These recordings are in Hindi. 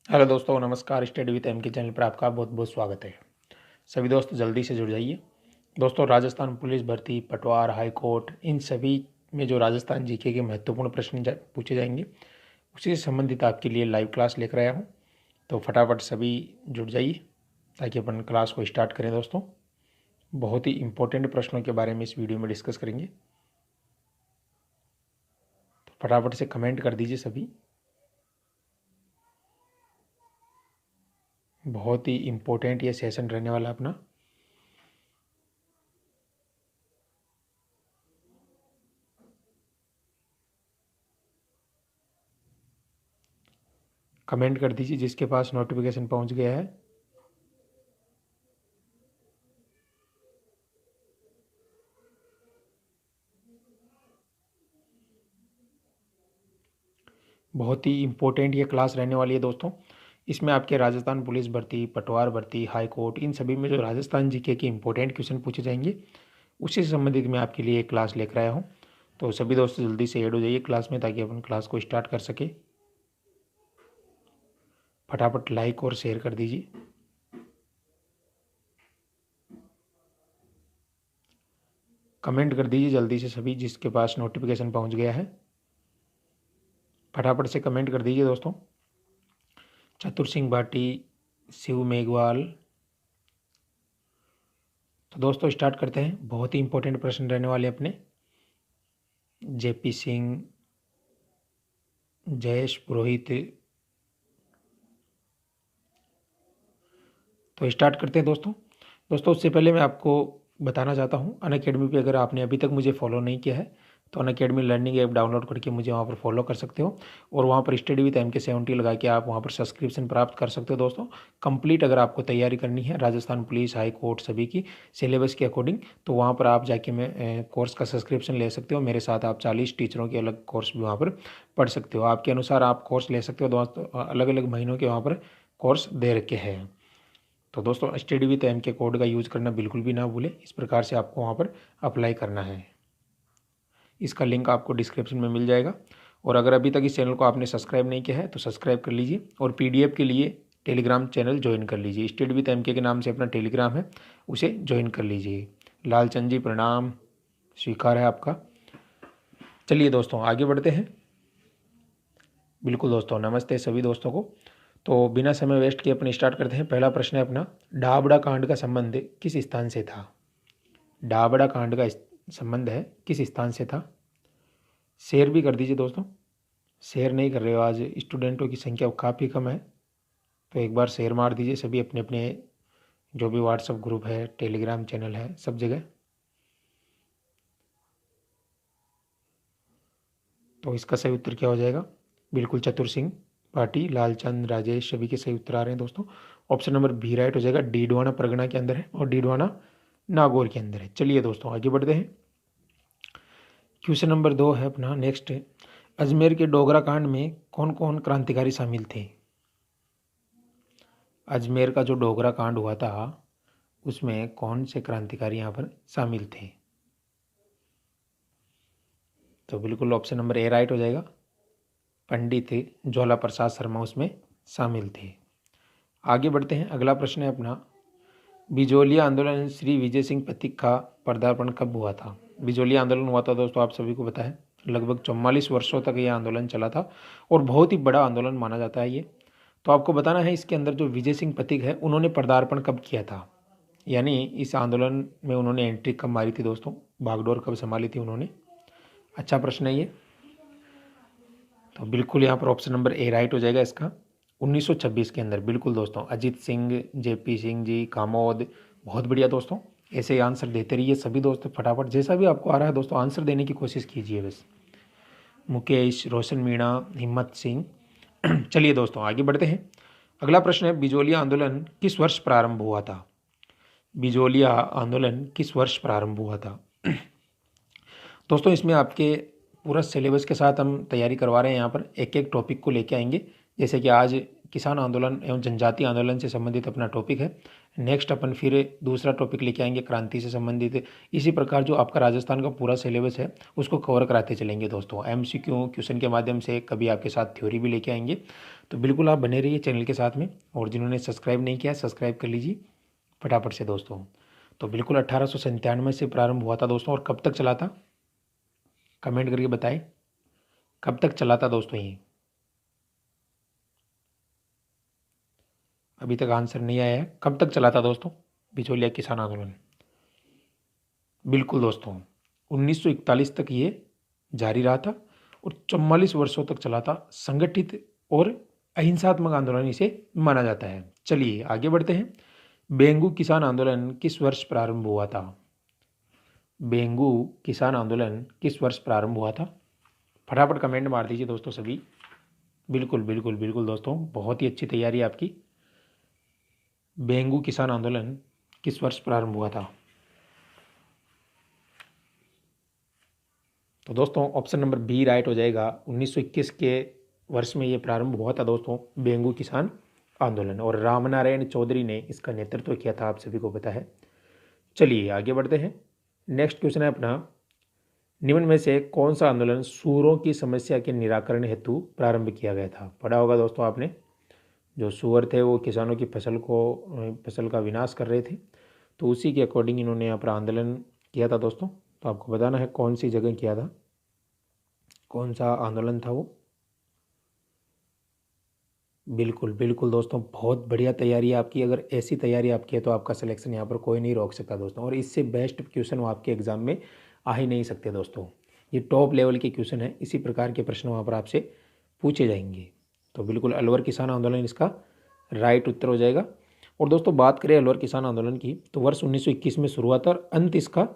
हेलो दोस्तों, नमस्कार। स्टडी विद एम के चैनल पर आपका बहुत बहुत स्वागत है। सभी दोस्त जल्दी से जुड़ जाइए। दोस्तों, राजस्थान पुलिस भर्ती, पटवार, हाई कोर्ट, इन सभी में जो राजस्थान जीके के महत्वपूर्ण प्रश्न पूछे जाएंगे, उसी से संबंधित आपके लिए लाइव क्लास लेकर आया हूँ। तो फटाफट सभी जुड़ जाइए ताकि अपन क्लास को स्टार्ट करें। दोस्तों, बहुत ही इंपॉर्टेंट प्रश्नों के बारे में इस वीडियो में डिस्कस करेंगे। तो फटाफट से कमेंट कर दीजिए सभी। बहुत ही इम्पोर्टेंट ये सेशन रहने वाला है अपना। कमेंट कर दीजिए जिसके पास नोटिफिकेशन पहुंच गया है। बहुत ही इम्पोर्टेंट ये क्लास रहने वाली है दोस्तों। इसमें आपके राजस्थान पुलिस भर्ती, पटवार भर्ती, हाई कोर्ट, इन सभी में जो राजस्थान जीके के इंपॉर्टेंट क्वेश्चन पूछे जाएंगे, उसी से संबंधित मैं आपके लिए एक क्लास लेकर आया हूँ। तो सभी दोस्त जल्दी से ऐड हो जाइए क्लास में ताकि अपन क्लास को स्टार्ट कर सके। फटाफट लाइक और शेयर कर दीजिए। कमेंट कर दीजिए जल्दी से सभी जिसके पास नोटिफिकेशन पहुँच गया है। फटाफट से कमेंट कर दीजिए दोस्तों। चतुर सिंह भाटी, शिव मेघवाल। तो दोस्तों स्टार्ट करते हैं। बहुत ही इंपॉर्टेंट प्रश्न रहने वाले अपने। जेपी सिंह, जयेश पुरोहित। तो स्टार्ट करते हैं दोस्तों उससे पहले मैं आपको बताना चाहता हूँ, अनअकैडमी पे अगर आपने अभी तक मुझे फॉलो नहीं किया है तो अनअकैडमी लर्निंग ऐप डाउनलोड करके मुझे वहाँ पर फॉलो कर सकते हो और वहाँ पर स्टडी विद MK70 लगा के आप वहाँ पर सब्सक्रिप्शन प्राप्त कर सकते हो। दोस्तों, कंप्लीट अगर आपको तैयारी करनी है राजस्थान पुलिस, हाई कोर्ट सभी की सिलेबस के अकॉर्डिंग, तो वहाँ पर आप जाके मैं कोर्स का सब्सक्रिप्शन ले सकते हो। मेरे साथ आप 40 टीचरों के अलग कोर्स भी वहाँ पर पढ़ सकते हो। आपके अनुसार आप कोर्स ले सकते हो दोस्तों। अलग अलग महीनों के वहाँ पर कोर्स दे रखे हैं। तो दोस्तों, स्टडी विद MK कोड का यूज़ करना बिल्कुल भी ना भूलें। इस प्रकार से आपको वहाँ पर अप्लाई करना है। इसका लिंक आपको डिस्क्रिप्शन में मिल जाएगा। और अगर अभी तक इस चैनल को आपने सब्सक्राइब नहीं किया है तो सब्सक्राइब कर लीजिए और PDF के लिए टेलीग्राम चैनल ज्वाइन कर लीजिए। स्टडी विद MK के नाम से अपना टेलीग्राम है, उसे ज्वाइन कर लीजिए। लालचंद जी प्रणाम, स्वीकार है आपका। चलिए दोस्तों आगे बढ़ते हैं। बिल्कुल दोस्तों, नमस्ते सभी दोस्तों को। तो बिना समय वेस्ट किए अपने स्टार्ट करते हैं। पहला प्रश्न है अपना, डाबड़ा कांड का संबंध किस स्थान से था? डाबड़ा कांड का संबंध है किस स्थान से था? शेयर भी कर दीजिए दोस्तों। शेयर नहीं कर रहे हो, आज स्टूडेंटों की संख्या काफ़ी कम है, तो एक बार शेयर मार दीजिए सभी अपने अपने जो भी व्हाट्सएप ग्रुप है, टेलीग्राम चैनल है, सब जगह। तो इसका सही उत्तर क्या हो जाएगा? बिल्कुल चतुर सिंह पाटी, लालचंद, राजेश, सभी के सही उत्तर आ रहे हैं दोस्तों। ऑप्शन नंबर बी राइट हो जाएगा। डीडवाना परगना के अंदर है और डीडवाना नागौर के अंदर है। चलिए दोस्तों आगे बढ़ते हैं। क्वेश्चन नंबर 2 है अपना नेक्स्ट। अजमेर के डोगरा कांड में कौन कौन क्रांतिकारी शामिल थे? अजमेर का जो डोगरा कांड हुआ था उसमें कौन से क्रांतिकारी यहाँ पर शामिल थे? तो बिल्कुल ऑप्शन नंबर ए राइट हो जाएगा। पंडित ज्वाला प्रसाद शर्मा उसमें शामिल थे। आगे बढ़ते हैं। अगला प्रश्न है अपना, बिजोलिया आंदोलन श्री विजय सिंह पथिक का पदार्पण कब हुआ था? बिजोलिया आंदोलन हुआ था दोस्तों, आप सभी को पता है, लगभग 44 वर्षों तक यह आंदोलन चला था और बहुत ही बड़ा आंदोलन माना जाता है ये। तो आपको बताना है इसके अंदर जो विजय सिंह पथिक है उन्होंने पदार्पण कब किया था, यानी इस आंदोलन में उन्होंने एंट्री कब मारी थी दोस्तों, बागडोर कब संभाली थी उन्होंने? अच्छा प्रश्न है ये। तो बिल्कुल यहाँ पर ऑप्शन नंबर ए राइट हो जाएगा इसका, 1926 के अंदर। बिल्कुल दोस्तों, अजीत सिंह, जेपी सिंह जी, कामोद, बहुत बढ़िया दोस्तों। ऐसे ही आंसर देते रहिए सभी दोस्त, फटाफट जैसा भी आपको आ रहा है दोस्तों आंसर देने की कोशिश कीजिए बस। मुकेश, रोशन मीणा, हिम्मत सिंह। चलिए दोस्तों आगे बढ़ते हैं। अगला प्रश्न है, बिजोलिया आंदोलन किस वर्ष प्रारंभ हुआ था? बिजोलिया आंदोलन किस वर्ष प्रारंभ हुआ था? दोस्तों इसमें आपके पूरा सिलेबस के साथ हम तैयारी करवा रहे हैं। यहाँ पर एक एक टॉपिक को लेके आएंगे। जैसे कि आज किसान आंदोलन एवं जनजातीय आंदोलन से संबंधित अपना टॉपिक है। नेक्स्ट अपन फिर दूसरा टॉपिक लेके आएंगे क्रांति से संबंधित। इसी प्रकार जो आपका राजस्थान का पूरा सिलेबस है उसको कवर कराते चलेंगे दोस्तों। MCQ क्वेश्चन के माध्यम से कभी आपके साथ थ्योरी भी लेके आएंगे। तो बिल्कुल आप बने रहिए चैनल के साथ में, और जिन्होंने सब्सक्राइब नहीं किया सब्सक्राइब कर लीजिए फटाफट से दोस्तों। तो बिल्कुल 1897 से प्रारंभ हुआ था दोस्तों, और कब तक चला था कमेंट करके बताएं, कब तक चला था दोस्तों ये? अभी तक आंसर नहीं आया है। कब तक चला था दोस्तों बिचौलिया किसान आंदोलन? बिल्कुल दोस्तों 1941 तक ये जारी रहा था और 44 वर्षों तक चला था। संगठित और अहिंसात्मक आंदोलन इसे माना जाता है। चलिए आगे बढ़ते हैं। बेंगू किसान आंदोलन किस वर्ष प्रारंभ हुआ था? बेंगू किसान आंदोलन किस वर्ष प्रारंभ हुआ था? फटाफट कमेंट मार दीजिए दोस्तों सभी। बिल्कुल बिल्कुल बिल्कुल दोस्तों, बहुत ही अच्छी तैयारी है आपकी। बेंगू किसान आंदोलन किस वर्ष प्रारंभ हुआ था? तो दोस्तों ऑप्शन नंबर बी राइट हो जाएगा। 1921 के वर्ष में ये प्रारंभ हुआ था दोस्तों, बेंगू किसान आंदोलन, और रामनारायण चौधरी ने इसका नेतृत्व किया था, आप सभी को पता है। चलिए आगे बढ़ते हैं। नेक्स्ट क्वेश्चन है अपना, निम्न में से कौन सा आंदोलन सूअरों की समस्या के निराकरण हेतु प्रारंभ किया गया था? पढ़ा होगा दोस्तों आपने, जो सूअर थे वो किसानों की फसल का विनाश कर रहे थे, तो उसी के अकॉर्डिंग इन्होंने यहाँ पर आंदोलन किया था दोस्तों। तो आपको बताना है कौन सी जगह किया था, कौन सा आंदोलन था वो। बिल्कुल बिल्कुल दोस्तों, बहुत बढ़िया तैयारी है आपकी। अगर ऐसी तैयारी आपकी है तो आपका सिलेक्शन यहाँ पर कोई नहीं रोक सकता दोस्तों, और इससे बेस्ट क्वेश्चन वो आपके एग्जाम में आ ही नहीं सकते दोस्तों। ये टॉप लेवल के क्वेश्चन है, इसी प्रकार के प्रश्न वहाँ पर आपसे पूछे जाएंगे। तो बिल्कुल अलवर किसान आंदोलन इसका राइट उत्तर हो जाएगा। और दोस्तों बात करें अलवर किसान आंदोलन की, तो वर्ष 1921 में शुरू हुआ था और अंत इसका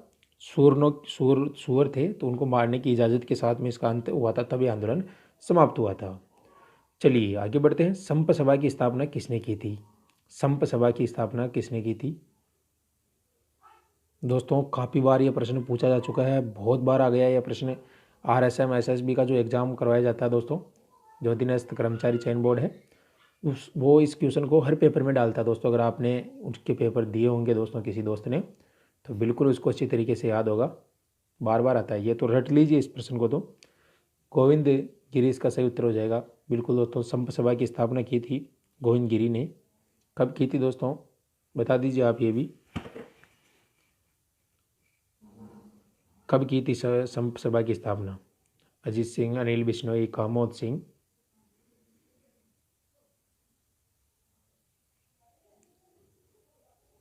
सूअर थे तो उनको मारने की इजाज़त के साथ में इसका अंत हुआ था, तभी आंदोलन समाप्त हुआ था। चलिए आगे बढ़ते हैं। संप सभा की स्थापना किसने की थी? संप सभा की स्थापना किसने की थी? दोस्तों काफ़ी बार ये प्रश्न पूछा जा चुका है, बहुत बार आ गया है यह प्रश्न। RSM SSB का जो एग्ज़ाम करवाया जाता है दोस्तों, जो अधीनस्थ कर्मचारी चयन बोर्ड है, वो इस क्वेश्चन को हर पेपर में डालता है दोस्तों। अगर आपने उसके पेपर दिए होंगे दोस्तों किसी दोस्त ने, तो बिल्कुल उसको अच्छी तरीके से याद होगा, बार बार आता है ये, तो रट लीजिए इस प्रश्न को। तो गोविंद गिरी इसका सही उत्तर हो जाएगा। बिल्कुल दोस्तों, संप सभा की स्थापना की थी गोविंद गिरी ने। कब की थी दोस्तों बता दीजिए आप ये भी, कब की थी संप सभा की स्थापना? अजीत सिंह, अनिल बिश्नोई, कामोद सिंह?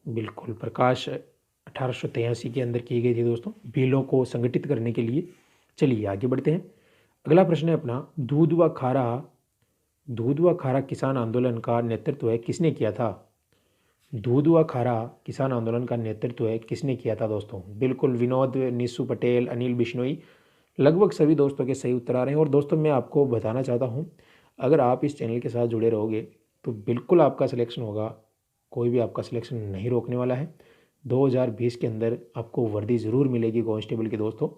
बिल्कुल प्रकाश 1883 के अंदर की गई थी दोस्तों, भीलों को संगठित करने के लिए। चलिए आगे बढ़ते हैं। अगला प्रश्न है अपना, दूध व खारा किसान आंदोलन का नेतृत्व है किसने किया था? दूध व खारा किसान आंदोलन का नेतृत्व है किसने किया था दोस्तों? बिल्कुल विनोद निस्सू पटेल, अनिल बिश्नोई, लगभग सभी दोस्तों के सही उत्तर आ रहे हैं। और दोस्तों मैं आपको बताना चाहता हूँ, अगर आप इस चैनल के साथ जुड़े रहोगे तो बिल्कुल आपका सिलेक्शन होगा, कोई भी आपका सिलेक्शन नहीं रोकने वाला है। 2020 के अंदर आपको वर्दी ज़रूर मिलेगी कांस्टेबल के दोस्तों,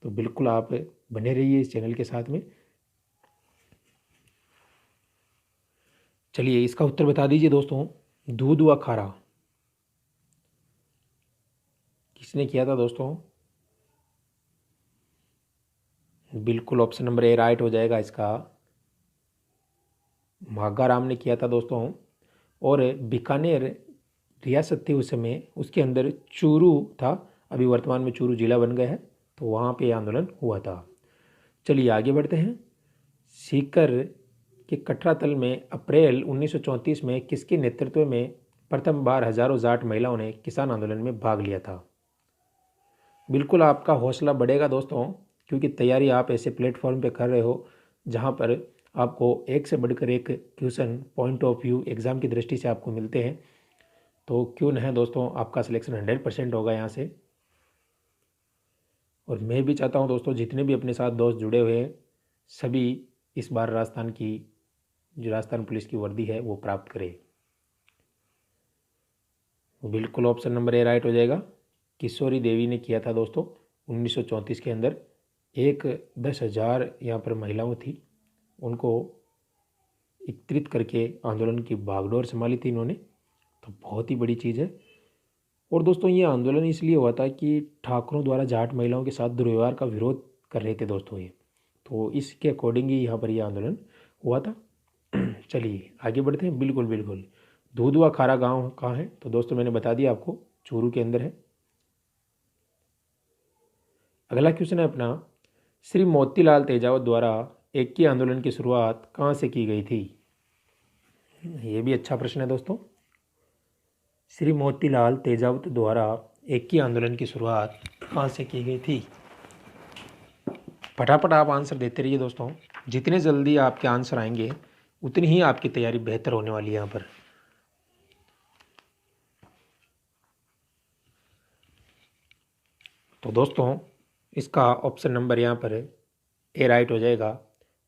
तो बिल्कुल आप बने रहिए इस चैनल के साथ में। चलिए इसका उत्तर बता दीजिए दोस्तों, दूध व खारा किसने किया था दोस्तों? बिल्कुल ऑप्शन नंबर ए राइट हो जाएगा इसका, महागा राम ने किया था दोस्तों। और बीकानेर रियासत थी उस समय, उसके अंदर चूरू था, अभी वर्तमान में चूरू जिला बन गया है, तो वहाँ पे आंदोलन हुआ था। चलिए आगे बढ़ते हैं। सीकर के कटरातल में अप्रैल 1934 में किसके नेतृत्व में प्रथम बार हजारों जाट महिलाओं ने किसान आंदोलन में भाग लिया था? बिल्कुल आपका हौसला बढ़ेगा दोस्तों, क्योंकि तैयारी आप ऐसे प्लेटफॉर्म पे कर रहे हो जहाँ पर आपको एक से बढ़कर एक question point of view exam की दृष्टि से आपको मिलते हैं। तो क्यों न है दोस्तों, आपका सिलेक्शन 100% होगा यहाँ से। और मैं भी चाहता हूँ दोस्तों, जितने भी अपने साथ दोस्त जुड़े हुए हैं सभी इस बार राजस्थान पुलिस की वर्दी है वो प्राप्त करें। बिल्कुल ऑप्शन नंबर ए राइट हो जाएगा। किशोरी देवी ने किया था दोस्तों 1934 के अंदर। 10,000 यहाँ पर महिलाओं थी, उनको एकत्रित करके आंदोलन की बागडोर संभाली थी इन्होंने, तो बहुत ही बड़ी चीज़ है। और दोस्तों ये आंदोलन इसलिए हुआ था कि ठाकुरों द्वारा जाट महिलाओं के साथ दुर्व्यवहार का विरोध कर रहे थे दोस्तों ये, तो इसके अकॉर्डिंग ही यहाँ पर ये आंदोलन हुआ था। चलिए आगे बढ़ते हैं। बिल्कुल बिल्कुल, दूधवा खारा गांव कहाँ है? तो दोस्तों मैंने बता दिया आपको, चूरू के अंदर है। अगला क्वेश्चन है अपना, श्री मोतीलाल तेजावत द्वारा एकी आंदोलन की शुरुआत कहाँ से की गई थी? ये भी अच्छा प्रश्न है दोस्तों। श्री मोतीलाल तेजावत द्वारा एकी आंदोलन की शुरुआत कहाँ से की गई थी? फटाफट आप आंसर देते रहिए दोस्तों, जितने जल्दी आपके आंसर आएंगे उतनी ही आपकी तैयारी बेहतर होने वाली है यहाँ पर। तो दोस्तों इसका ऑप्शन नंबर यहाँ पर ए राइट हो जाएगा।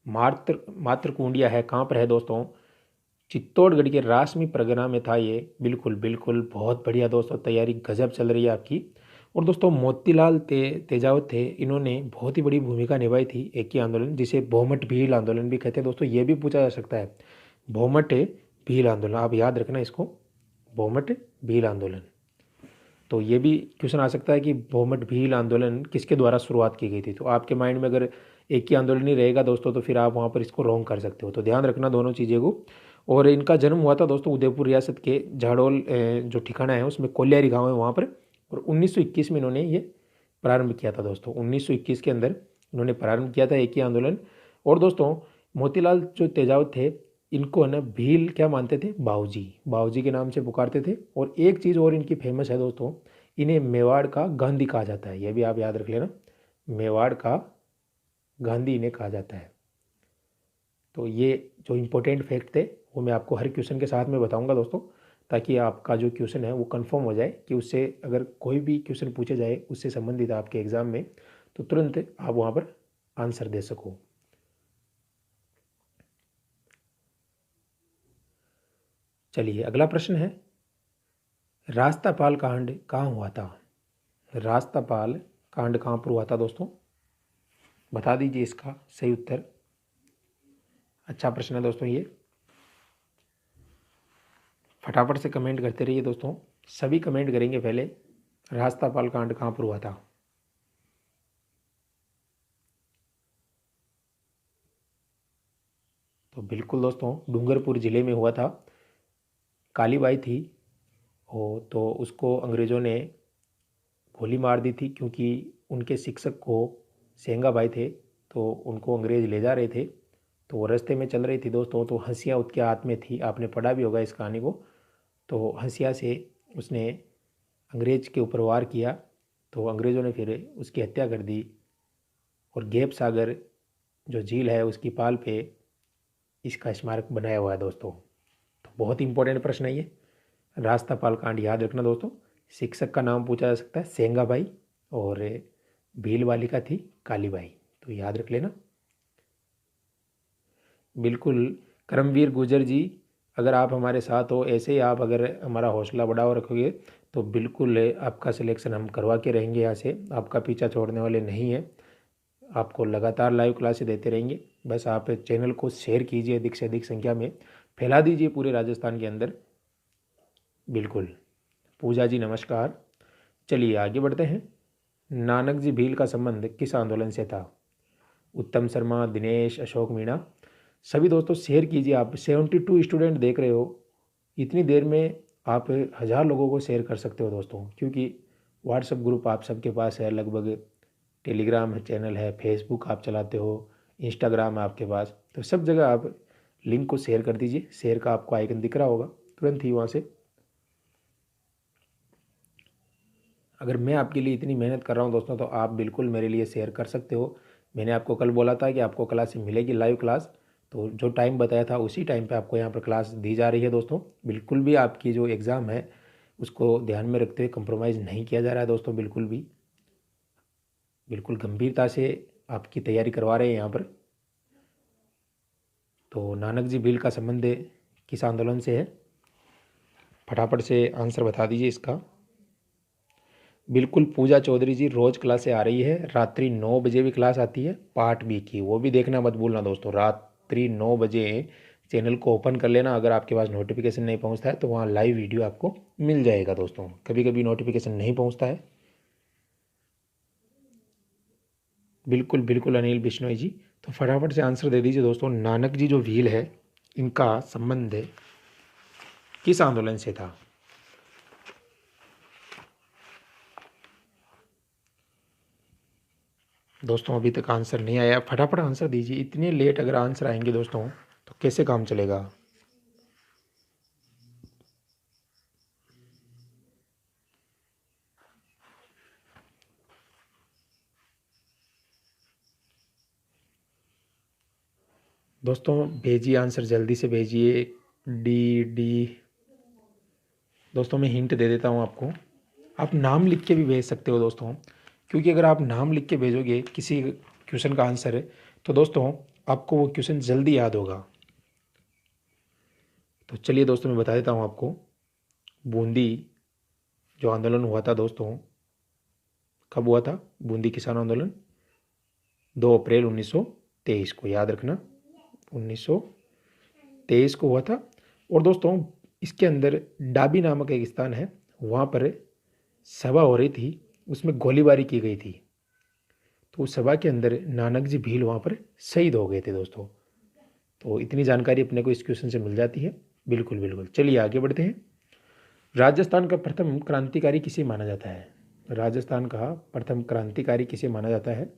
मातृकुंडिया है, कहाँ पर है दोस्तों? चित्तौड़गढ़ के रासमी परगना में था ये। बिल्कुल बिल्कुल, बहुत बढ़िया दोस्तों, तैयारी गजब चल रही है आपकी। और दोस्तों मोतीलाल तेजावत थे, इन्होंने बहुत ही बड़ी भूमिका निभाई थी एक ही आंदोलन, जिसे भौमट भील आंदोलन भी कहते हैं दोस्तों। ये भी पूछा जा सकता है, भौमट भील आंदोलन, आप याद रखना इसको, भौमट भील आंदोलन। तो ये भी क्वेश्चन आ सकता है कि भौमट भील आंदोलन किसके द्वारा शुरुआत की गई थी। तो आपके माइंड में अगर एक ही आंदोलन ही रहेगा दोस्तों, तो फिर आप वहाँ पर इसको रॉन्ग कर सकते हो। तो ध्यान रखना दोनों चीज़ें को। और इनका जन्म हुआ था दोस्तों उदयपुर रियासत के झाड़ोल जो ठिकाना है उसमें कोल्यारी गाँव है वहाँ पर। और 1921 में इन्होंने ये प्रारंभ किया था दोस्तों। 1921 के अंदर इन्होंने प्रारंभ किया था एक ही आंदोलन। और दोस्तों मोतीलाल जो तेजावत थे, इनको है ना भील क्या मानते थे? बाऊजी, बाऊजी के नाम से पुकारते थे। और एक चीज़ और इनकी फेमस है दोस्तों, इन्हें मेवाड़ का गांधी कहा जाता है। यह भी आप याद रख लेना, मेवाड़ का गांधी इन्हें कहा जाता है। तो ये जो इम्पोर्टेंट फैक्ट थे वो मैं आपको हर क्वेश्चन के साथ में बताऊंगा दोस्तों, ताकि आपका जो क्वेश्चन है वो कंफर्म हो जाए कि उससे अगर कोई भी क्वेश्चन पूछे जाए उससे संबंधित आपके एग्ज़ाम में, तो तुरंत आप वहाँ पर आंसर दे सको। चलिए अगला प्रश्न है, रास्तापाल कांड कहाँ हुआ था? रास्तापाल कांड कहाँ पर हुआ था दोस्तों? बता दीजिए इसका सही उत्तर। अच्छा प्रश्न है दोस्तों ये, फटाफट से कमेंट करते रहिए दोस्तों, सभी कमेंट करेंगे पहले, रास्तापाल कांड कहाँ पर हुआ था? तो बिल्कुल दोस्तों डूंगरपुर ज़िले में हुआ था। कालीबाई थी और तो उसको अंग्रेज़ों ने गोली मार दी थी, क्योंकि उनके शिक्षक को सेंगा भाई थे, तो उनको अंग्रेज़ ले जा रहे थे, तो वो रास्ते में चल रही थी दोस्तों, तो हंसिया उसके हाथ में थी। आपने पढ़ा भी होगा इस कहानी को। तो हंसिया से उसने अंग्रेज के ऊपर वार किया, तो अंग्रेज़ों ने फिर उसकी हत्या कर दी। और गैप सागर जो झील है उसकी पाल पे इसका स्मारक बनाया हुआ है दोस्तों। तो बहुत ही इंपॉर्टेंट प्रश्न है ये, रास्तापाल कांड याद रखना दोस्तों। शिक्षक का नाम पूछा जा सकता है सेंगा भाई, और भील बालिका थी कालीबाई, तो याद रख लेना। बिल्कुल करमवीर गुर्जर जी, अगर आप हमारे साथ हो, ऐसे ही आप अगर हमारा हौसला बढ़ाओ रखोगे तो बिल्कुल आपका सिलेक्शन हम करवा के रहेंगे। यहाँ से आपका पीछा छोड़ने वाले नहीं है, आपको लगातार लाइव क्लासेस देते रहेंगे। बस आप चैनल को शेयर कीजिए, अधिक से अधिक संख्या में फैला दीजिए पूरे राजस्थान के अंदर। बिल्कुल पूजा जी नमस्कार। चलिए आगे बढ़ते हैं। नानक जी भील का संबंध किस आंदोलन से था? उत्तम शर्मा, दिनेश, अशोक मीणा, सभी दोस्तों शेयर कीजिए। आप 72 स्टूडेंट देख रहे हो, इतनी देर में आप 1000 लोगों को शेयर कर सकते हो दोस्तों, क्योंकि व्हाट्सएप ग्रुप आप सबके पास है लगभग, टेलीग्राम चैनल है, फेसबुक आप चलाते हो, इंस्टाग्राम है आपके पास, तो सब जगह आप लिंक को शेयर कर दीजिए। शेयर का आपको आइकन दिख रहा होगा, तुरंत ही वहाँ से। अगर मैं आपके लिए इतनी मेहनत कर रहा हूँ दोस्तों, तो आप बिल्कुल मेरे लिए शेयर कर सकते हो। मैंने आपको कल बोला था कि आपको क्लास मिलेगी लाइव क्लास, तो जो टाइम बताया था उसी टाइम पे आपको यहाँ पर क्लास दी जा रही है दोस्तों। बिल्कुल भी आपकी जो एग्ज़ाम है उसको ध्यान में रखते हुए कंप्रोमाइज़ नहीं किया जा रहा है दोस्तों, बिल्कुल भी, बिल्कुल गंभीरता से आपकी तैयारी करवा रहे हैं यहाँ पर। तो नानक जी भील का संबंध किस आंदोलन से है? फटाफट से आंसर बता दीजिए इसका। बिल्कुल पूजा चौधरी जी, रोज़ क्लासें आ रही है, रात्रि 9 बजे भी क्लास आती है पार्ट बी की, वो भी देखना मत भूलना दोस्तों। रात्रि 9 बजे चैनल को ओपन कर लेना। अगर आपके पास नोटिफिकेशन नहीं पहुंचता है तो वहाँ लाइव वीडियो आपको मिल जाएगा दोस्तों। कभी कभी नोटिफिकेशन नहीं पहुंचता है। बिल्कुल बिल्कुल अनिल बिश्नोई जी, तो फटाफट से आंसर दे दीजिए दोस्तों। नानक जी जो व्हील है इनका संबंध किस आंदोलन से था? दोस्तों अभी तक आंसर नहीं आया, फटाफट आंसर दीजिए। इतने लेट अगर आंसर आएंगे दोस्तों तो कैसे काम चलेगा? दोस्तों भेजिए आंसर, जल्दी से भेजिए। D D. दोस्तों मैं हिंट दे देता हूँ आपको, आप नाम लिख के भी भेज सकते हो दोस्तों, क्योंकि अगर आप नाम लिख के भेजोगे किसी क्वेश्चन का आंसर है तो दोस्तों आपको वो क्वेश्चन जल्दी याद होगा। तो चलिए दोस्तों मैं बता देता हूँ आपको। बूंदी जो आंदोलन हुआ था दोस्तों, कब हुआ था? बूंदी किसान आंदोलन 2 अप्रैल 1923 को, याद रखना 1923 को हुआ था। और दोस्तों इसके अंदर डाबी नामक एक स्थान है, वहाँ पर सभा हो रही थी, उसमें गोलीबारी की गई थी। तो उस सभा के अंदर नानक जी भील वहाँ पर शहीद हो गए थे दोस्तों। तो इतनी जानकारी अपने को इस क्वेश्चन से मिल जाती है। बिल्कुल बिल्कुल, चलिए आगे बढ़ते हैं। राजस्थान का प्रथम क्रांतिकारी किसे माना जाता है? राजस्थान का प्रथम क्रांतिकारी किसे माना जाता है?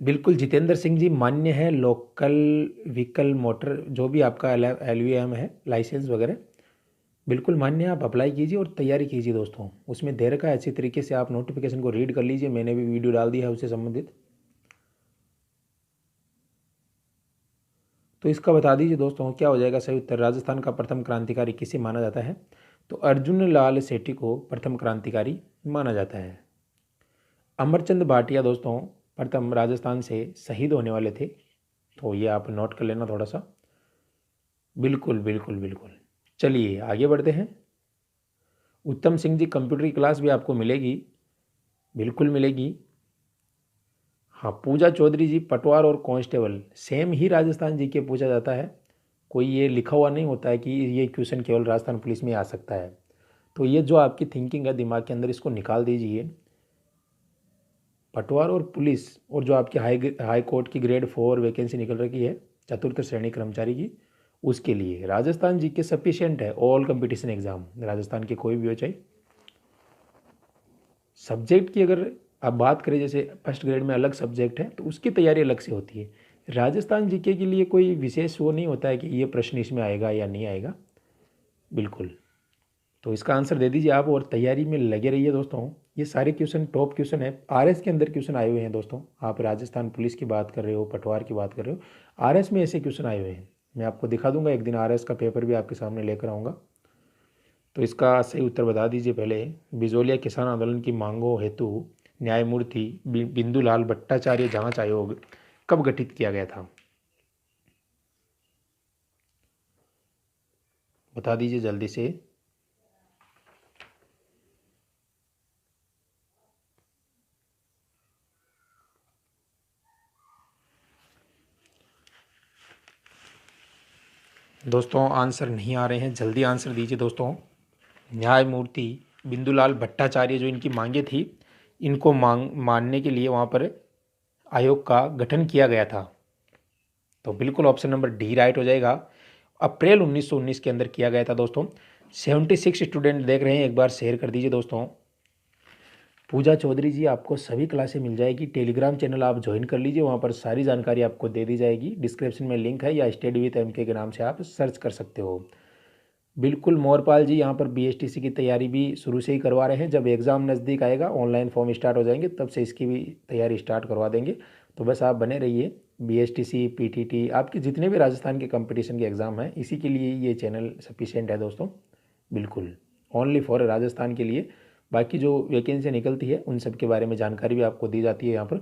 बिल्कुल जितेंद्र सिंह जी मान्य है। लोकल व्हीकल मोटर जो भी आपका LVM है, लाइसेंस वगैरह, बिल्कुल मान्य है। आप अप्लाई कीजिए और तैयारी कीजिए दोस्तों। उसमें दे रखा है, अच्छी तरीके से आप नोटिफिकेशन को रीड कर लीजिए, मैंने भी वीडियो डाल दिया है उससे संबंधित। तो इसका बता दीजिए दोस्तों क्या हो जाएगा सही उत्तर। राजस्थान का प्रथम क्रांतिकारी किसे माना जाता है? तो अर्जुन लाल सेठी को प्रथम क्रांतिकारी माना जाता है। अमरचंद भाटिया दोस्तों प्रथम राजस्थान से शहीद होने वाले थे, तो ये आप नोट कर लेना थोड़ा सा। बिल्कुल बिल्कुल बिल्कुल, चलिए आगे बढ़ते हैं। उत्तम सिंह जी कंप्यूटर की क्लास भी आपको मिलेगी, बिल्कुल मिलेगी। हाँ, पूजा चौधरी जी पटवार और कांस्टेबल सेम ही राजस्थान जी के पूछा जाता है। कोई ये लिखा हुआ नहीं होता है कि ये क्वेश्चन केवल राजस्थान पुलिस में आ सकता है। तो ये जो आपकी थिंकिंग है दिमाग के अंदर, इसको निकाल दीजिए। पटवार और पुलिस, और जो आपकी हाई कोर्ट की ग्रेड 4 वैकेंसी निकल रही है चतुर्थ श्रेणी कर्मचारी की, उसके लिए राजस्थान जी के सफिशिएंट है। ऑल कंपटीशन एग्जाम राजस्थान के कोई भी हो चाहे। सब्जेक्ट की अगर आप बात करें, जैसे फर्स्ट ग्रेड में अलग सब्जेक्ट है तो उसकी तैयारी अलग से होती है। राजस्थान जीके के लिए कोई विशेष वो नहीं होता है कि ये प्रश्न इसमें आएगा या नहीं आएगा। बिल्कुल, तो इसका आंसर दे दीजिए आप और तैयारी में लगे रहिए दोस्तों। ये सारे क्वेश्चन टॉप क्वेश्चन है। RS के अंदर क्वेश्चन आए हुए हैं दोस्तों। आप राजस्थान पुलिस की बात कर रहे हो, पटवार की बात कर रहे हो, RS में ऐसे क्वेश्चन आए हुए हैं। मैं आपको दिखा दूंगा एक दिन, RS का पेपर भी आपके सामने लेकर आऊँगा। तो इसका सही उत्तर बता दीजिए पहले। बिजोलिया किसान आंदोलन की मांगों हेतु न्यायमूर्ति बिंदुलाल भट्टाचार्य जांच आयोग कब गठित किया गया था? बता दीजिए जल्दी से। दोस्तों आंसर नहीं आ रहे हैं, जल्दी आंसर दीजिए दोस्तों। न्यायमूर्ति बिंदुलाल भट्टाचार्य जो इनकी मांगे थी, इनको मानने के लिए वहाँ पर आयोग का गठन किया गया था। तो बिल्कुल ऑप्शन नंबर डी राइट हो जाएगा। अप्रैल 1919 के अंदर किया गया था दोस्तों। 76 स्टूडेंट देख रहे हैं, एक बार शेयर कर दीजिए दोस्तों। पूजा चौधरी जी आपको सभी क्लासें मिल जाएगी। टेलीग्राम चैनल आप ज्वाइन कर लीजिए, वहाँ पर सारी जानकारी आपको दे दी जाएगी। डिस्क्रिप्शन में लिंक है, या स्टडी विद MK के नाम से आप सर्च कर सकते हो। बिल्कुल मोरपाल जी यहाँ पर BSTC की तैयारी भी शुरू से ही करवा रहे हैं। जब एग्ज़ाम नज़दीक आएगा, ऑनलाइन फॉर्म स्टार्ट हो जाएंगे, तब से इसकी भी तैयारी स्टार्ट करवा देंगे। तो बस आप बने रहिए। BSTC, PTT, आपके जितने भी राजस्थान के कंपटीशन के एग्ज़ाम हैं, इसी के लिए ये चैनल सफिशिएंट है दोस्तों। बिल्कुल ओनली फॉर राजस्थान के लिए। बाकी जो वैकेंसी निकलती है उन सब के बारे में जानकारी भी आपको दी जाती है यहाँ पर।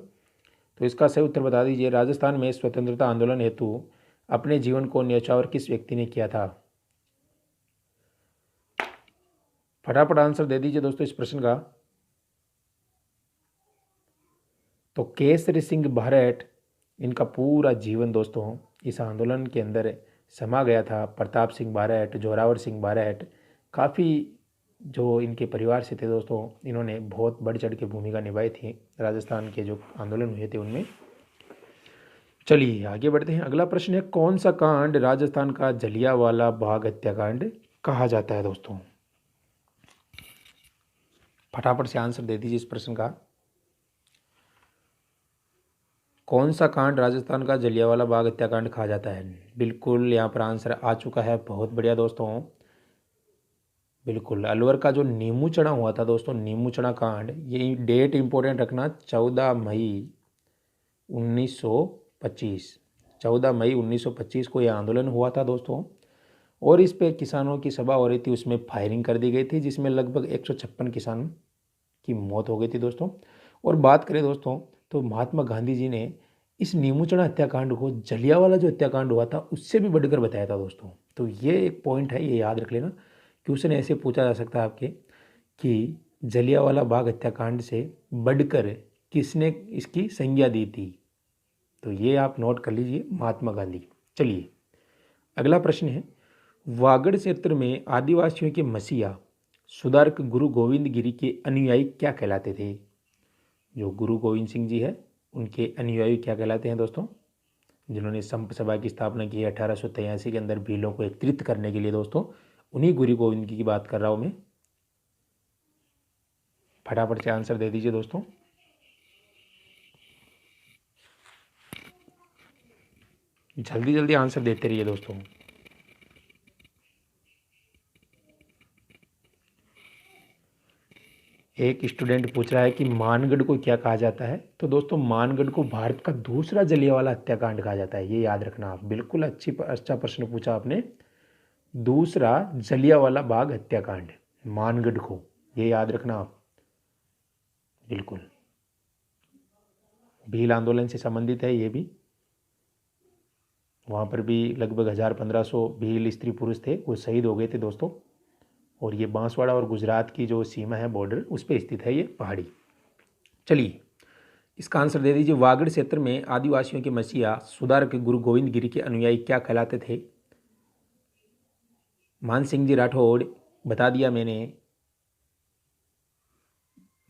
तो इसका सही उत्तर बता दीजिए। राजस्थान में स्वतंत्रता आंदोलन हेतु अपने जीवन को न्यौछावर किस व्यक्ति ने किया था? फटाफट आंसर दे दीजिए दोस्तों इस प्रश्न का। तो केसरी सिंह भारत इनका पूरा जीवन दोस्तों इस आंदोलन के अंदर समा गया था। प्रताप सिंह बारहट, जोरावर सिंह बारहट, काफ़ी जो इनके परिवार से थे दोस्तों, इन्होंने बहुत बढ़ चढ़ के भूमिका निभाई थी राजस्थान के जो आंदोलन हुए थे उनमें। चलिए आगे बढ़ते हैं। अगला प्रश्न है, कौन सा कांड राजस्थान का जलियांवाला बाग हत्याकांड कहा जाता है दोस्तों? फटाफट से आंसर दे दीजिए इस प्रश्न का। कौन सा कांड राजस्थान का जलियांवाला बाग हत्याकांड कहा जाता है? बिल्कुल यहाँ पर आंसर आ चुका है, बहुत बढ़िया दोस्तों। बिल्कुल अलवर का जो नीमू चढ़ा हुआ था दोस्तों, नीमू चढ़ा कांड, ये डेट इंपॉर्टेंट रखना, 14 मई 1925। 14 मई 1925 को यह आंदोलन हुआ था दोस्तों, और इस पे किसानों की सभा हो रही थी, उसमें फायरिंग कर दी गई थी, जिसमें लगभग 156 किसान की मौत हो गई थी दोस्तों। और बात करें दोस्तों तो महात्मा गांधी जी ने इस नीमूचड़ा हत्याकांड को जलियांवाला जो हत्याकांड हुआ था उससे भी बढ़कर बताया था दोस्तों। तो ये एक पॉइंट है, ये याद रख लेना। क्वेश्चन ऐसे पूछा जा सकता है आपके कि जलियांवाला बाग हत्याकांड से बढ़कर किसने इसकी संज्ञा दी थी, तो ये आप नोट कर लीजिए, महात्मा गांधी। चलिए अगला प्रश्न है, वागड़ क्षेत्र में आदिवासियों के मसीहा सुधारक गुरु गोविंद गिरी के अनुयायी क्या कहलाते थे? जो गुरु गोविंद सिंह जी है उनके अनुयायी क्या कहलाते हैं दोस्तों? जिन्होंने संप सभा की स्थापना की 1883 के अंदर भीलों को एकत्रित करने के लिए दोस्तों, उन्हीं गुरु गोविंद की बात कर रहा हूं मैं। फटाफट से आंसर दे दीजिए दोस्तों। जल्दी जल्दी आंसर देते रहिए दोस्तों। एक स्टूडेंट पूछ रहा है कि मानगढ़ को क्या कहा जाता है? तो दोस्तों मानगढ़ को भारत का दूसरा जलियांवाला हत्याकांड कहा जाता है, ये याद रखना आप। बिल्कुल अच्छा प्रश्न पूछा आपने। दूसरा जलियांवाला बाग हत्याकांड मानगढ़ को, ये याद रखना आप। बिल्कुल भील आंदोलन से संबंधित है ये भी। वहाँ पर भी लगभग 1000-1500 भील स्त्री पुरुष थे, वो शहीद हो गए थे दोस्तों। और ये बांसवाड़ा और गुजरात की जो सीमा है बॉर्डर, उस पर स्थित है ये पहाड़ी। चलिए इसका आंसर दे दीजिए। वागड़ क्षेत्र में आदिवासियों के मसीहा सुधारक गुरु गोविंद गिरी के अनुयायी क्या कहलाते थे? मान सिंह जी राठौड़, बता दिया मैंने।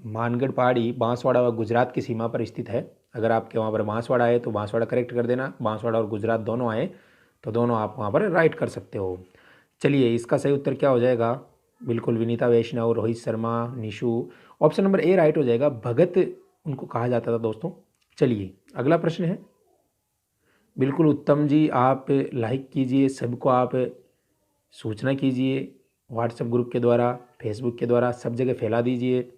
मानगढ़ पहाड़ी बांसवाड़ा और गुजरात की सीमा पर स्थित है। अगर आपके वहाँ पर बांसवाड़ा आए तो बांसवाड़ा करेक्ट कर देना, बांसवाड़ा और गुजरात दोनों आए तो दोनों आप वहाँ पर राइट कर सकते हो। चलिए इसका सही उत्तर क्या हो जाएगा? बिल्कुल Vinita Vaishnav, Rohit Sharma, Nishu. Option number A right हो जाएगा, भगत उनको कहा जाता था दोस्तों। चलिए अगला प्रश्न है। बिल्कुल उत्तम जी, आप लाइक कीजिए, सबको आप सूचना कीजिए, व्हाट्सएप ग्रुप के द्वारा, फेसबुक के द्वारा, सब जगह फैला दीजिए।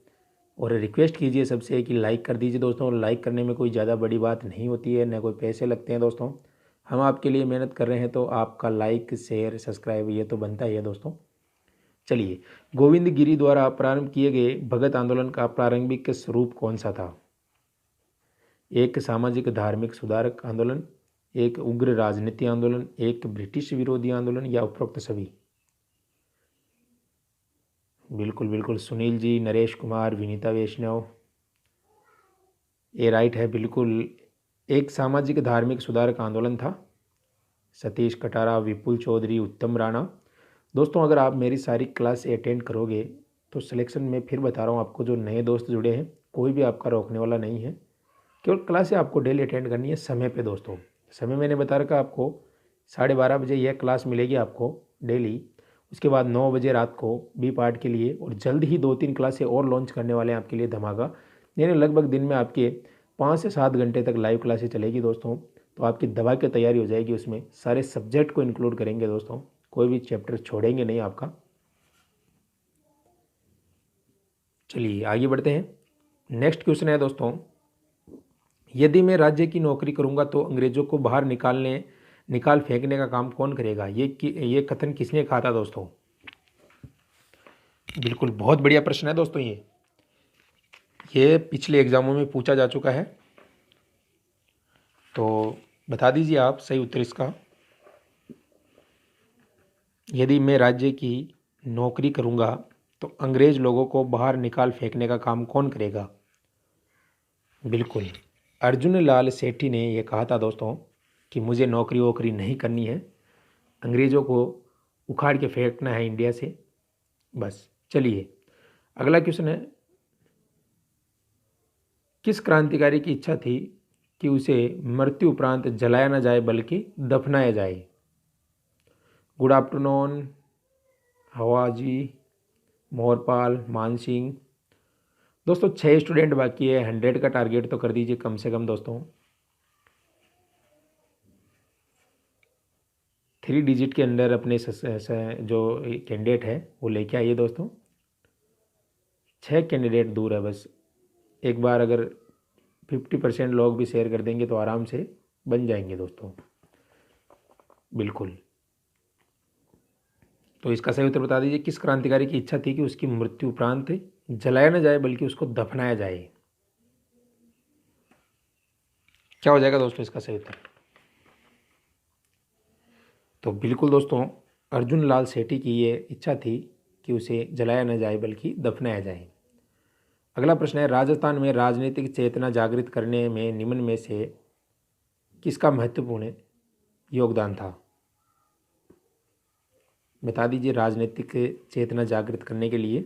और रिक्वेस्ट कीजिए सबसे कि लाइक कर दीजिए दोस्तों। लाइक करने में कोई ज़्यादा बड़ी बात नहीं होती है, न कोई पैसे लगते हैं दोस्तों। हम आपके लिए मेहनत कर रहे हैं तो आपका लाइक, शेयर, सब्सक्राइब ये तो बनता ही है दोस्तों। चलिए गोविंद गिरी द्वारा प्रारंभ किए गए भगत आंदोलन का प्रारंभिक स्वरूप कौन सा था? एक सामाजिक धार्मिक सुधारक आंदोलन, एक उग्र राजनीति आंदोलन, एक ब्रिटिश विरोधी आंदोलन, या उपरोक्त सभी? बिल्कुल बिल्कुल सुनील जी, नरेश कुमार, विनीता वैष्णव, ये राइट है बिल्कुल। एक सामाजिक धार्मिक सुधारक आंदोलन था। सतीश कटारा, विपुल चौधरी, उत्तम राणा। दोस्तों अगर आप मेरी सारी क्लास अटेंड करोगे तो सिलेक्शन में फिर बता रहा हूँ आपको, जो नए दोस्त जुड़े हैं कोई भी आपका रोकने वाला नहीं है। केवल क्लासें आपको डेली अटेंड करनी है समय पे दोस्तों। समय मैंने बता रखा आपको, 12:30 बजे यह क्लास मिलेगी आपको डेली। उसके बाद 9 बजे रात को बी पार्ट के लिए, और जल्द ही 2-3 क्लासें और लॉन्च करने वाले हैं आपके लिए धमाका। यानी लगभग दिन में आपके 5 से 7 घंटे तक लाइव क्लासें चलेगी दोस्तों। तो आपकी दवा की तैयारी हो जाएगी, उसमें सारे सब्जेक्ट को इंक्लूड करेंगे दोस्तों, कोई भी चैप्टर छोड़ेंगे नहीं आपका। चलिए आगे बढ़ते हैं। नेक्स्ट क्वेश्चन है दोस्तों, यदि मैं राज्य की नौकरी करूंगा तो अंग्रेजों को बाहर निकाल फेंकने का काम कौन करेगा? ये कथन किसने कहा था दोस्तों? बिल्कुल बहुत बढ़िया प्रश्न है दोस्तों। ये पिछले एग्जामों में पूछा जा चुका है, तो बता दीजिए आप सही उत्तर इसका। यदि मैं राज्य की नौकरी करूंगा तो अंग्रेज लोगों को बाहर निकाल फेंकने का काम कौन करेगा? बिल्कुल अर्जुन लाल सेठी ने यह कहा था दोस्तों कि मुझे नौकरी वोकरी नहीं करनी है, अंग्रेज़ों को उखाड़ के फेंकना है इंडिया से बस। चलिए अगला क्वेश्चन है, किस क्रांतिकारी की इच्छा थी कि उसे मृत्यु उपरांत जलाया न जाए बल्कि दफनाया जाए? Good afternoon Hawaji, Morpal, Mansingh. दोस्तों 6 स्टूडेंट बाकी है, 100 का टारगेट तो कर दीजिए कम से कम दोस्तों। 3 डिजिट के अंदर अपने जो कैंडिडेट है वो लेके आइए दोस्तों। 6 कैंडिडेट दूर है बस। एक बार अगर 50% लोग भी शेयर कर देंगे तो आराम से बन जाएंगे दोस्तों, बिल्कुल। तो इसका सही उत्तर बता दीजिए, किस क्रांतिकारी की इच्छा थी कि उसकी मृत्यु उपरांत जलाया न जाए बल्कि उसको दफनाया जाए? क्या हो जाएगा दोस्तों इसका सही उत्तर? तो बिल्कुल दोस्तों, अर्जुन लाल सेठी की ये इच्छा थी कि उसे जलाया न जाए बल्कि दफनाया जाए। अगला प्रश्न है, राजस्थान में राजनीतिक चेतना जागृत करने में निम्न में से किसका महत्वपूर्ण योगदान था? बता दीजिए, राजनीतिक चेतना जागृत करने के लिए।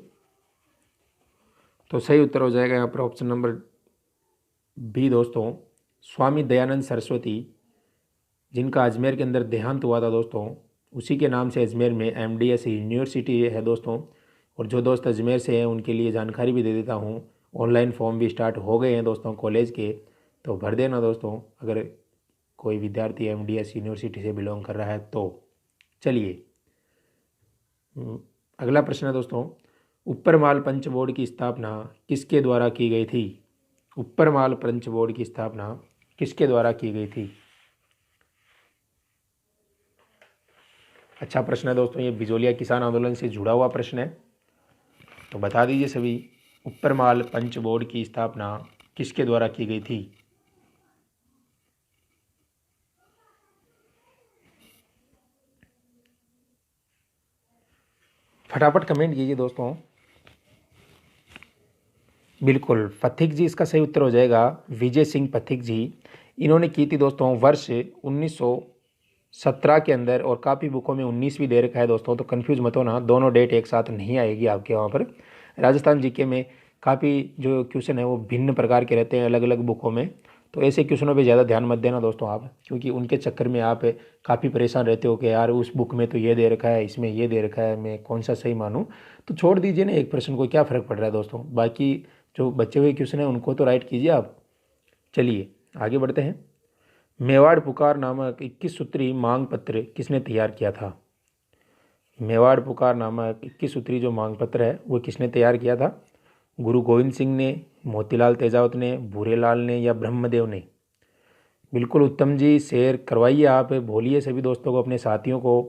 तो सही उत्तर हो जाएगा यहाँ पर ऑप्शन नंबर बी दोस्तों, स्वामी दयानंद सरस्वती, जिनका अजमेर के अंदर देहांत हुआ था दोस्तों। उसी के नाम से अजमेर में MDS यूनिवर्सिटी है दोस्तों। और जो दोस्त अजमेर से हैं उनके लिए जानकारी भी दे देता हूँ, ऑनलाइन फॉर्म भी स्टार्ट हो गए हैं दोस्तों कॉलेज के, तो भर देना दोस्तों अगर कोई विद्यार्थी MDS यूनिवर्सिटी से बिलोंग कर रहा है तो। चलिए अगला प्रश्न है दोस्तों, ऊपरमाल पंच बोर्ड की स्थापना किसके द्वारा की गई थी? ऊपरमाल पंच बोर्ड की स्थापना किसके द्वारा की गई थी? अच्छा प्रश्न है दोस्तों, ये बिजोलिया किसान आंदोलन से जुड़ा हुआ प्रश्न है। तो बता दीजिए सभी, ऊपरमाल पंच बोर्ड की स्थापना किसके द्वारा की गई थी? फटाफट कमेंट कीजिए दोस्तों। बिल्कुल, पथिक जी इसका सही उत्तर हो जाएगा, विजय सिंह पथिक जी। इन्होंने की थी दोस्तों वर्ष 1917 के अंदर, और काफ़ी बुकों में 19 भी दे रखा है दोस्तों, तो कन्फ्यूज मत होना, दोनों डेट एक साथ नहीं आएगी आपके वहाँ पर। राजस्थान जीके में काफ़ी जो क्वेश्चन है वो भिन्न प्रकार के रहते हैं अलग अलग बुकों में, तो ऐसे क्वेश्चनों पे ज़्यादा ध्यान मत देना दोस्तों आप, क्योंकि उनके चक्कर में आप काफ़ी परेशान रहते हो कि यार उस बुक में तो ये दे रखा है, इसमें ये दे रखा है, मैं कौन सा सही मानूँ। तो छोड़ दीजिए ना, एक प्रश्न को क्या फ़र्क पड़ रहा है दोस्तों, बाकी जो बचे हुए क्वेश्चन हैं उनको तो राइट कीजिए आप। चलिए आगे बढ़ते हैं। मेवाड़ पुकार नामक 21 सूत्री मांग पत्र किसने तैयार किया था? मेवाड़ पुकार नामक 21 सूत्री जो मांग पत्र है वो किसने तैयार किया था? गुरु गोविंद सिंह ने, मोतीलाल तेजावत ने, भूरेलाल ने, या ब्रह्मदेव ने? बिल्कुल उत्तम जी, शेयर करवाइए आप, बोलिए सभी दोस्तों को, अपने साथियों को।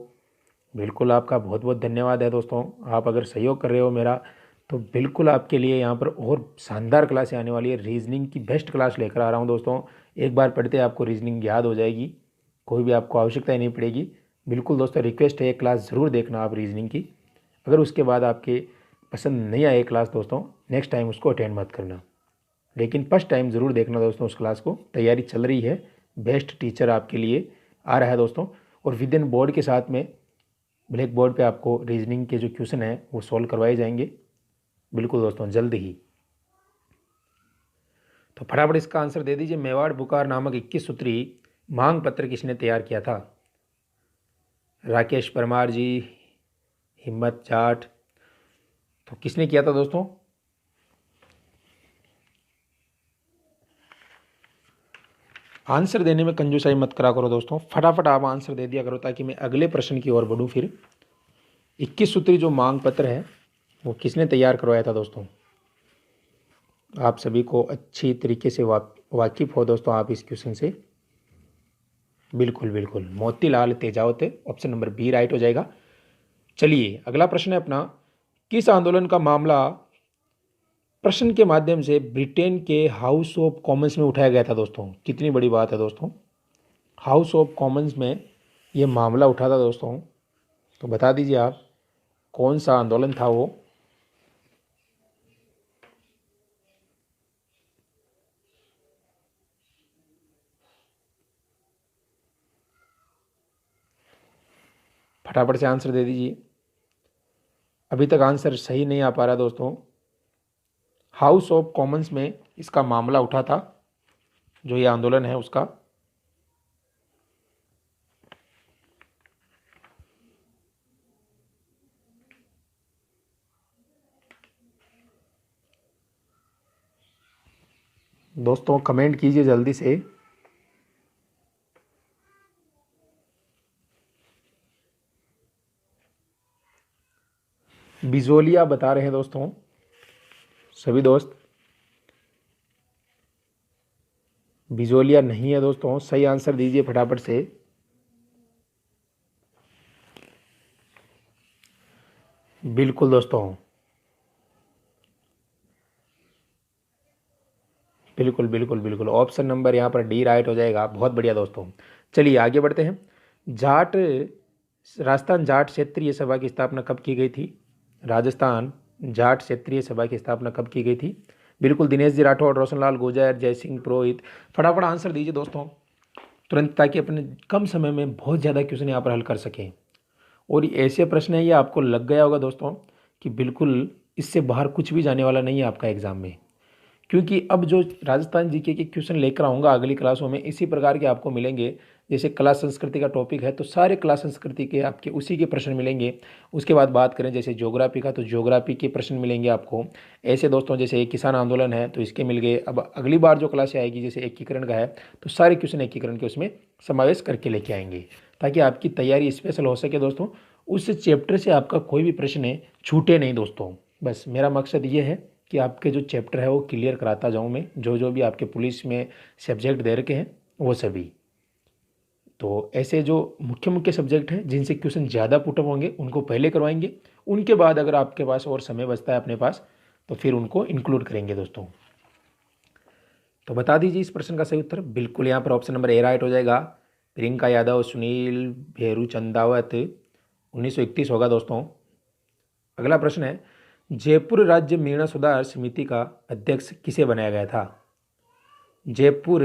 बिल्कुल आपका बहुत बहुत धन्यवाद है दोस्तों, आप अगर सहयोग कर रहे हो मेरा, तो बिल्कुल आपके लिए यहाँ पर और शानदार क्लासें आने वाली है। रीजनिंग की बेस्ट क्लास लेकर आ रहा हूँ दोस्तों, एक बार पढ़ते आपको रीजनिंग याद हो जाएगी, कोई भी आपको आवश्यकता ही नहीं पड़ेगी। बिल्कुल दोस्तों रिक्वेस्ट है, एक क्लास ज़रूर देखना आप रीजनिंग की। अगर उसके बाद आपके पसंद नहीं आए क्लास दोस्तों, नेक्स्ट टाइम उसको अटेंड मत करना, लेकिन फर्स्ट टाइम ज़रूर देखना दोस्तों उस क्लास को। तैयारी चल रही है, बेस्ट टीचर आपके लिए आ रहा है दोस्तों, और विद इन बोर्ड के साथ में ब्लैक बोर्ड पे आपको रीजनिंग के जो क्वेश्चन हैं वो सॉल्व करवाए जाएंगे। बिल्कुल दोस्तों जल्द ही। तो फटाफट इसका आंसर दे दीजिए, मेवाड़ पुकार नामक 21 सूत्री मांग पत्र किसने तैयार किया था? राकेश परमार जी, हिम्मत जाट, तो किसने किया था दोस्तों? आंसर देने में कंजूसाई मत करा करो दोस्तों, फटाफट आप आंसर दे दिया करो ताकि मैं अगले प्रश्न की ओर बढ़ूं। फिर 21 सूत्री जो मांग पत्र है वो किसने तैयार करवाया था दोस्तों? आप सभी को अच्छी तरीके से वाकिफ हो दोस्तों आप इस क्वेश्चन से। बिल्कुल बिल्कुल, Motilal Tejawat, option number B right हो जाएगा। चलिए अगला प्रश्न है अपना, किस आंदोलन का मामला प्रश्न के माध्यम से ब्रिटेन के हाउस ऑफ कॉमन्स में उठाया गया था दोस्तों? कितनी बड़ी बात है दोस्तों, हाउस ऑफ कॉमन्स में ये मामला उठा था दोस्तों। तो बता दीजिए आप कौन सा आंदोलन था वो? फटाफट से आंसर दे दीजिए। अभी तक आंसर सही नहीं आ पा रहा दोस्तों। हाउस ऑफ कॉमन्स में इसका मामला उठा था, जो ये आंदोलन है उसका। दोस्तों कमेंट कीजिए जल्दी से। बिजोलिया बता रहे हैं दोस्तों सभी दोस्त। बिजोलिया नहीं है दोस्तों, सही आंसर दीजिए फटाफट से। बिल्कुल दोस्तों, बिल्कुल बिल्कुल बिल्कुल, ऑप्शन नंबर यहाँ पर डी राइट हो जाएगा। बहुत बढ़िया दोस्तों, चलिए आगे बढ़ते हैं। जाट राजस्थान जाट क्षेत्रीय सभा की स्थापना कब की गई थी? राजस्थान जाट क्षेत्रीय सभा की स्थापना कब की गई थी? बिल्कुल दिनेश जी राठौड़, रोशनलाल गुर्जर, जयसिंह पुरोहित। फटाफट आंसर दीजिए दोस्तों तुरंत, ताकि अपने कम समय में बहुत ज़्यादा क्वेश्चन यहाँ पर हल कर सकें। और ये ऐसे प्रश्न है, ये आपको लग गया होगा दोस्तों कि बिल्कुल इससे बाहर कुछ भी जाने वाला नहीं है आपका एग्जाम में। क्योंकि अब जो राजस्थान जीके के क्वेश्चन लेकर आऊँगा अगली क्लासों में, इसी प्रकार के आपको मिलेंगे। जैसे कला संस्कृति का टॉपिक है तो सारे कला संस्कृति के आपके उसी के प्रश्न मिलेंगे। उसके बाद बात करें जैसे ज्योग्राफी का, तो ज्योग्राफी के प्रश्न मिलेंगे आपको। ऐसे दोस्तों जैसे एक किसान आंदोलन है तो इसके मिल गए। अब अगली बार जो क्लास आएगी जैसे एकीकरण का है, तो सारे क्वेश्चन एकीकरण के उसमें समावेश करके लेके आएंगे, ताकि आपकी तैयारी स्पेशल हो सके दोस्तों। उस चैप्टर से आपका कोई भी प्रश्न छूटे नहीं दोस्तों। बस मेरा मकसद ये है कि आपके जो चैप्टर है वो क्लियर कराता जाऊं मैं, जो जो भी आपके पुलिस में सब्जेक्ट दे रखे हैं वो सभी। तो ऐसे जो मुख्य मुख्य सब्जेक्ट हैं जिनसे क्वेश्चन ज़्यादा पुटअप होंगे उनको पहले करवाएंगे। उनके बाद अगर आपके पास और समय बचता है अपने पास तो फिर उनको इंक्लूड करेंगे दोस्तों। तो बता दीजिए इस प्रश्न का सही उत्तर। बिल्कुल यहाँ पर ऑप्शन नंबर ए राइट हो जाएगा। प्रियंका यादव, सुनील भेरू चंदावत, 1931 होगा दोस्तों। अगला प्रश्न है, जयपुर राज्य मीणा सुधार समिति का अध्यक्ष किसे बनाया गया था? जयपुर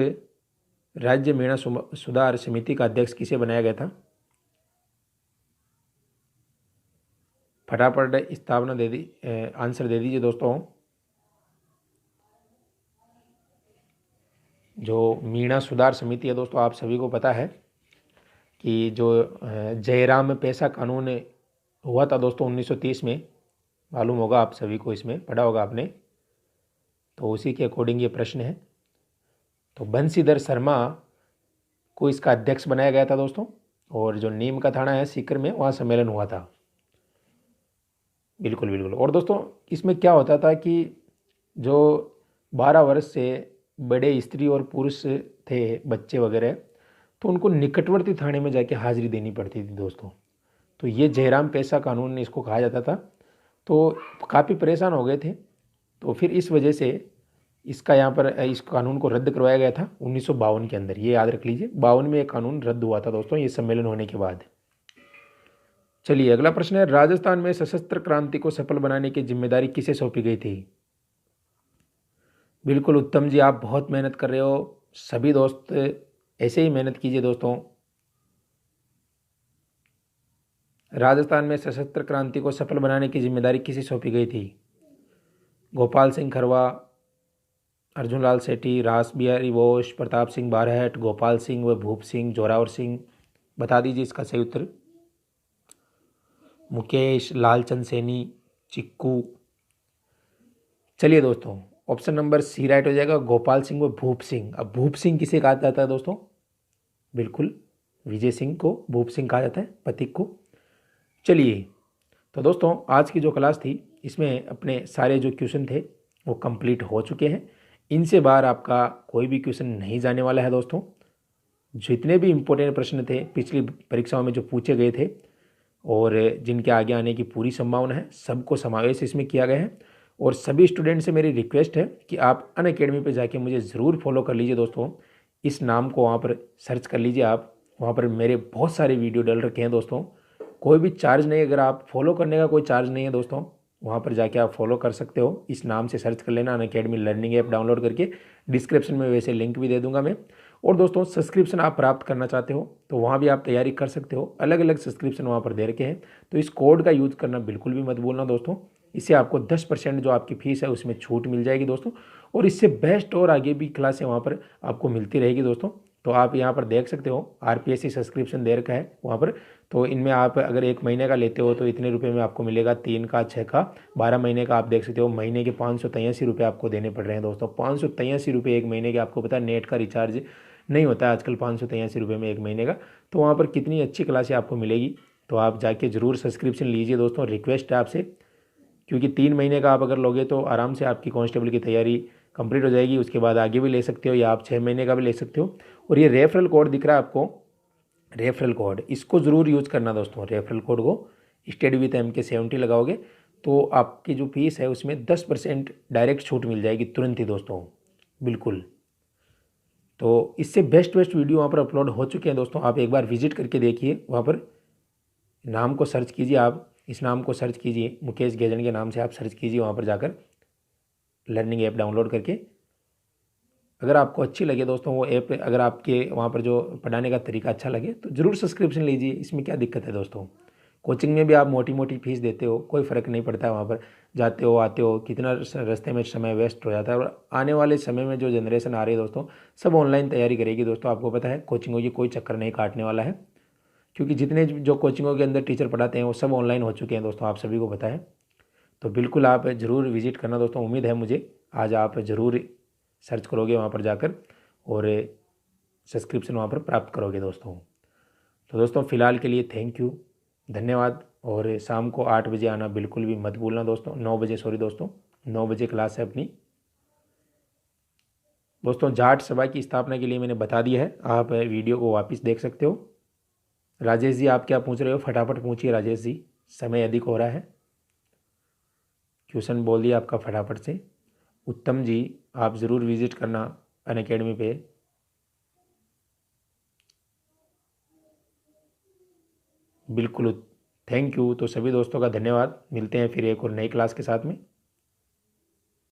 राज्य मीणा सुधार समिति का अध्यक्ष किसे बनाया गया था? फटाफट स्थापना दे दी, आंसर दे दीजिए दोस्तों। जो मीणा सुधार समिति है दोस्तों, आप सभी को पता है कि जो जयराम पैसा कानून हुआ था दोस्तों 1930 में, मालूम होगा आप सभी को, इसमें पढ़ा होगा आपने। तो उसी के अकॉर्डिंग ये प्रश्न है। तो बंशीधर शर्मा को इसका अध्यक्ष बनाया गया था दोस्तों। और जो नीम का थाना है सीकर में, वहाँ सम्मेलन हुआ था। बिल्कुल बिल्कुल। और दोस्तों इसमें क्या होता था कि जो 12 वर्ष से बड़े स्त्री और पुरुष थे, बच्चे वगैरह, तो उनको निकटवर्ती थाने में जाके हाजिरी देनी पड़ती थी दोस्तों। तो ये जयराम पैसा कानून इसको कहा जाता था। तो काफ़ी परेशान हो गए थे, तो फिर इस वजह से इसका यहाँ पर इस कानून को रद्द करवाया गया था 1952 के अंदर। ये याद रख लीजिए, 52 में ये कानून रद्द हुआ था दोस्तों, ये सम्मेलन होने के बाद। चलिए अगला प्रश्न है, राजस्थान में सशस्त्र क्रांति को सफल बनाने की जिम्मेदारी किसे सौंपी गई थी? बिल्कुल उत्तम जी, आप बहुत मेहनत कर रहे हो। सभी दोस्त ऐसे ही मेहनत कीजिए दोस्तों। राजस्थान में सशस्त्र क्रांति को सफल बनाने की जिम्मेदारी किसे सौंपी गई थी? गोपाल सिंह खरवा, अर्जुन लाल सेठी, रास बिहारी बोस, प्रताप सिंह बारहट, गोपाल सिंह व भूप सिंह, जोरावर सिंह। बता दीजिए इसका सही उत्तर। मुकेश, लालचंद सैनी, चिक्कू। चलिए दोस्तों ऑप्शन नंबर सी राइट हो जाएगा, गोपाल सिंह व भूप सिंह। अब भूप सिंह किसे कहा जाता है दोस्तों? बिल्कुल विजय सिंह को भूप सिंह कहा जाता है, प्रतीक को। चलिए तो दोस्तों आज की जो क्लास थी इसमें अपने सारे जो क्वेश्चन थे वो कंप्लीट हो चुके हैं। इनसे बाहर आपका कोई भी क्वेश्चन नहीं जाने वाला है दोस्तों। जितने भी इम्पोर्टेंट प्रश्न थे पिछली परीक्षाओं में जो पूछे गए थे और जिनके आगे आने की पूरी संभावना है, सबको समावेश इसमें किया गया है। और सभी स्टूडेंट से मेरी रिक्वेस्ट है कि आप अनअकैडमी पे जाके मुझे ज़रूर फॉलो कर लीजिए दोस्तों। इस नाम को वहाँ पर सर्च कर लीजिए आप, वहाँ पर मेरे बहुत सारे वीडियो डल रखे हैं दोस्तों। कोई भी चार्ज नहीं, अगर आप फॉलो करने का कोई चार्ज नहीं है दोस्तों। वहाँ पर जाके आप फॉलो कर सकते हो। इस नाम से सर्च कर लेना, अनअकैडमी लर्निंग ऐप डाउनलोड करके। डिस्क्रिप्शन में वैसे लिंक भी दे दूंगा मैं। और दोस्तों सब्सक्रिप्शन आप प्राप्त करना चाहते हो तो वहाँ भी आप तैयारी कर सकते हो, अलग अलग सब्सक्रिप्शन वहाँ पर दे रखे हैं। तो इस कोड का यूज़ करना बिल्कुल भी मत भूलना दोस्तों। इससे आपको 10% जो आपकी फ़ीस है उसमें छूट मिल जाएगी दोस्तों। और इससे बेस्ट और आगे भी क्लासें वहाँ पर आपको मिलती रहेगी दोस्तों। तो आप यहाँ पर देख सकते हो RPSC सब्सक्रिप्शन दे रखा है वहाँ पर। तो इनमें आप अगर 1 महीने का लेते हो तो इतने रुपए में आपको मिलेगा, 3 का 6 का 12 महीने का आप देख सकते हो महीने के 583 रुपये आपको देने पड़ रहे हैं दोस्तों। 583 रुपये एक महीने के। आपको पता है नेट का रिचार्ज नहीं होता है आजकल 583 रुपये में एक महीने का। तो वहाँ पर कितनी अच्छी क्लासें आपको मिलेगी। तो आप जाके ज़रूर सब्सक्रिप्शन लीजिए दोस्तों, रिक्वेस्ट है आपसे। क्योंकि 3 महीने का आप अगर लोगे तो आराम से आपकी कांस्टेबल की तैयारी कंप्लीट हो जाएगी। उसके बाद आगे भी ले सकते हो या आप 6 महीने का भी ले सकते हो। और ये रेफरल कोड दिख रहा है आपको, रेफरल कोड, इसको ज़रूर यूज़ करना दोस्तों। रेफरल कोड को स्टडी विद MK70 लगाओगे तो आपकी जो फीस है उसमें 10% डायरेक्ट छूट मिल जाएगी तुरंत ही दोस्तों, बिल्कुल। तो इससे बेस्ट बेस्ट वीडियो वहाँ पर अपलोड हो चुके हैं दोस्तों। आप एक बार विजिट करके देखिए वहाँ पर। नाम को सर्च कीजिए, आप इस नाम को सर्च कीजिए, मुकेश गैजन के नाम से आप सर्च कीजिए वहाँ पर जाकर, लर्निंग ऐप डाउनलोड करके। अगर आपको अच्छी लगे दोस्तों वो ऐप, अगर आपके वहाँ पर जो पढ़ाने का तरीका अच्छा लगे तो ज़रूर सब्सक्रिप्शन लीजिए। इसमें क्या दिक्कत है दोस्तों। कोचिंग में भी आप मोटी मोटी फीस देते हो, कोई फ़र्क नहीं पड़ता है। वहाँ पर जाते हो आते हो, कितना रास्ते में समय वेस्ट हो जाता है। और आने वाले समय में जो जनरेशन आ रही है दोस्तों, सब ऑनलाइन तैयारी करेगी दोस्तों। आपको पता है कोचिंगों की कोई चक्कर नहीं काटने वाला है। क्योंकि जितने जो कोचिंगों के अंदर टीचर पढ़ाते हैं वो सब ऑनलाइन हो चुके हैं दोस्तों, आप सभी को पता है। तो बिल्कुल आप ज़रूर विजिट करना दोस्तों। उम्मीद है मुझे आज आप ज़रूर सर्च करोगे वहाँ पर जाकर और सब्सक्रिप्शन वहाँ पर प्राप्त करोगे दोस्तों। तो दोस्तों फ़िलहाल के लिए थैंक यू, धन्यवाद। और शाम को 8 बजे आना बिल्कुल भी मत भूलना दोस्तों। 9 बजे, सॉरी दोस्तों, 9 बजे क्लास है अपनी दोस्तों। जाट सभा की स्थापना के लिए मैंने बता दिया है, आप वीडियो को वापस देख सकते हो। राजेश जी आप क्या पूछ रहे हो, फटाफट पूछिए राजेश जी, समय अधिक हो रहा है। क्वेश्चन बोल दिया आपका फटाफट से। उत्तम जी आप ज़रूर विजिट करना अनअकैडमी पे। बिल्कुल, थैंक यू। तो सभी दोस्तों का धन्यवाद। मिलते हैं फिर एक और नई क्लास के साथ में।